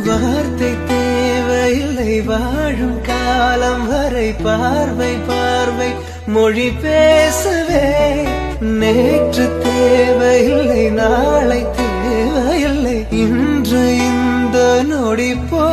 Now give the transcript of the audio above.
வார்த்தை தேவையில்லை வாழும் காலம் வரை பார்வை பார்வை மொழி பேசவே நேற்று தேவையில்லை நாளை தேவையில்லை இன்று இந்த நொடி போ